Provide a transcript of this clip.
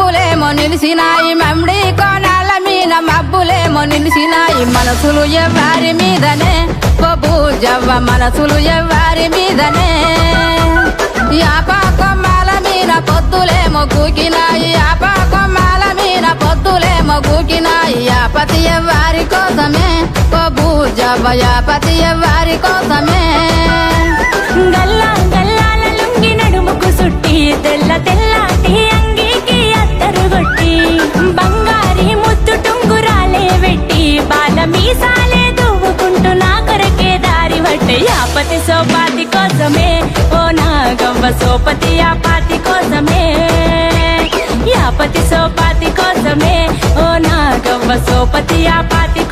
మబ్బులేమో నిలిసినాయి మమ్మిడి కోణాల మీద మబ్బులేమో నిలిసినాయి మనసులు ఎవ్వారి మీదనే ఓ బూజవ్వ మనసులు ఎవ్వారి మీదనే యాప కొమ్మాల మీద పొద్దులేమో కూకినాయి యాప కొమ్మాల మీద పొద్దులేమో కూకినాయి యాపతి ఎవ్వారి కోసమే ఓ బూజవ్వ యాపతి ఎవ్వారి కోసమే గల్లా గల్లాల లుంగి నడుముకు సుట్టి తెల్ల తెల్లాటి అంగీకి అత్తరు కొట్టి బంగారి ముద్దు టుంగురాలే వెట్టి బాల మీసాలే దువ్వుకుంటూ నా కొరకే దారి పట్టే యాపతి సోపాతి కోసమే ఓ నాగవ్వ సోపతి యాపాతి కోసమే యాపతి సోపాతి కోసమే ఓ నాగవ్వ సోపతి యాపాతి